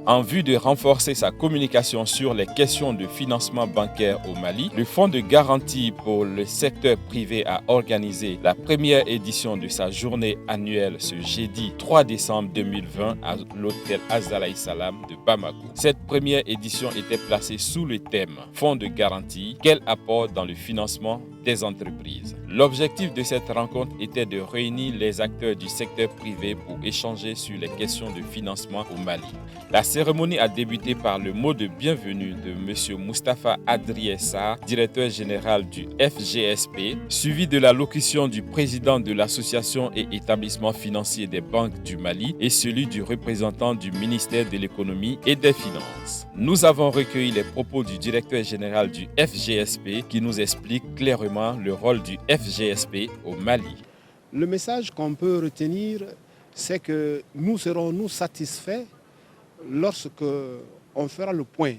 En vue de renforcer sa communication sur les questions de financement bancaire au Mali, le Fonds de garantie pour le secteur privé a organisé la première édition de sa journée annuelle ce jeudi 3 décembre 2020 à l'hôtel Azalaï Salam de Bamako. Cette première édition était placée sous le thème « Fonds de garantie, quel apport dans le financement des entreprises ». L'objectif de cette rencontre était de réunir les acteurs du secteur privé pour échanger sur les questions de financement au Mali. La cérémonie a débuté par le mot de bienvenue de M. Moustapha Adriessa, directeur général du FGSP, suivi de l'allocution du président de l'association et établissement financier des banques du Mali et celui du représentant du ministère de l'économie et des finances. Nous avons recueilli les propos du directeur général du FGSP qui nous explique clairement le rôle du FGSP au Mali. Le message qu'on peut retenir, c'est que nous serons satisfaits lorsque on fera le point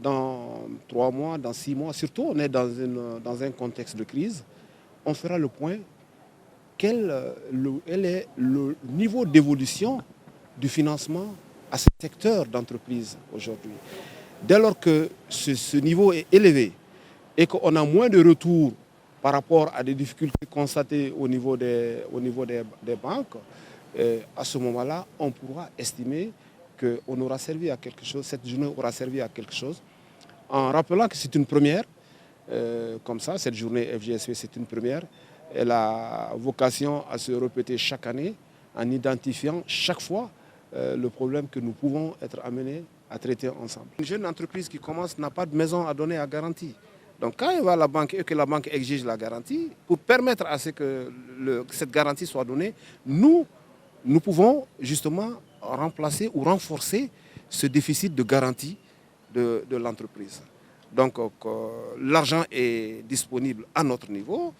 dans 3 mois, dans 6 mois, surtout on est dans un contexte de crise, on fera le point quel est le niveau d'évolution du financement à ce secteur d'entreprise aujourd'hui. Dès lors que ce niveau est élevé et qu'on a moins de retours par rapport à des difficultés constatées au niveau des banques, à ce moment-là, on pourra estimer qu'on aura servi à quelque chose, cette journée aura servi à quelque chose, en rappelant que c'est une première, comme ça, cette journée FGSP c'est une première, elle a vocation à se répéter chaque année en identifiant chaque fois le problème que nous pouvons être amenés à traiter ensemble. Une jeune entreprise qui commence n'a pas de maison à donner à garantie. Donc quand elle va à la banque et que la banque exige la garantie, pour permettre à ce que cette garantie soit donnée, nous pouvons justement remplacer ou renforcer ce déficit de garantie de l'entreprise. Donc l'argent est disponible à notre niveau,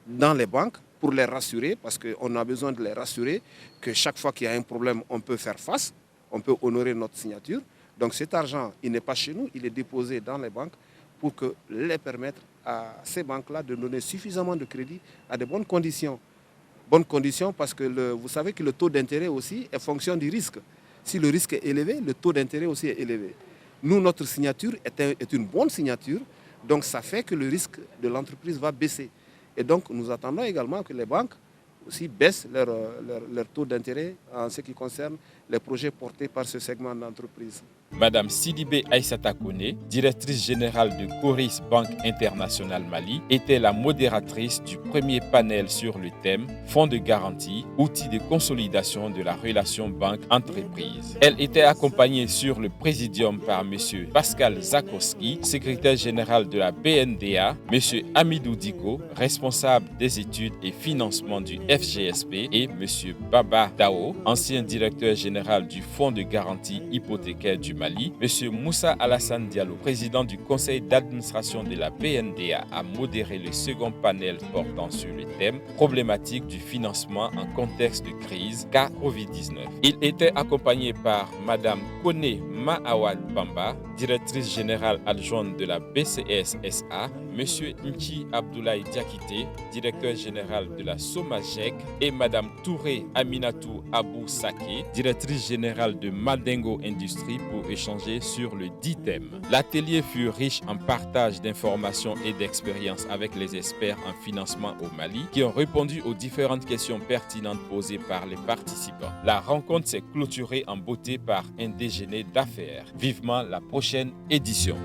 dans les banques, pour les rassurer, parce qu'on a besoin de les rassurer que chaque fois qu'il y a un problème, on peut faire face, on peut honorer notre signature. Donc cet argent, il n'est pas chez nous, il est déposé dans les banques pour les permettre à ces banques-là de donner suffisamment de crédit à de bonnes conditions. Bonnes conditions parce que vous savez que le taux d'intérêt aussi est fonction du risque. Si le risque est élevé, le taux d'intérêt aussi est élevé. Nous, notre signature est une bonne signature, donc ça fait que le risque de l'entreprise va baisser. Et donc nous attendons également que les banques aussi baissent leur taux d'intérêt en ce qui concerne les projets portés par ce segment d'entreprise. Madame Sidibé Aïssata Kone, directrice générale de Coris Banque Internationale Mali, était la modératrice du premier panel sur le thème « Fonds de garantie, outils de consolidation de la relation banque-entreprise ». Elle était accompagnée sur le présidium par M. Pascal Zakowski, secrétaire général de la BNDA, M. Amidou Diko, responsable des études et financement du FGSP et M. Baba Dao, ancien directeur général du Fonds de garantie hypothécaire du Mali. M. Moussa Alassane Diallo, président du conseil d'administration de la BNDA, a modéré le second panel portant sur le thème « Problématique du financement en contexte de crise car Covid-19 ». Il était accompagné par Mme Kone Maawad Bamba, directrice générale adjointe de la BCS SA, M. Nchi Abdoulaye Diakité, directeur général de la SOMAGEC, et Mme Touré Aminatou Abou Sake, directrice générale de Madengo Industries, pour échanger sur le dit thème. L'atelier fut riche en partage d'informations et d'expériences avec les experts en financement au Mali qui ont répondu aux différentes questions pertinentes posées par les participants. La rencontre s'est clôturée en beauté par un déjeuner d'affaires. Vivement la prochaine édition.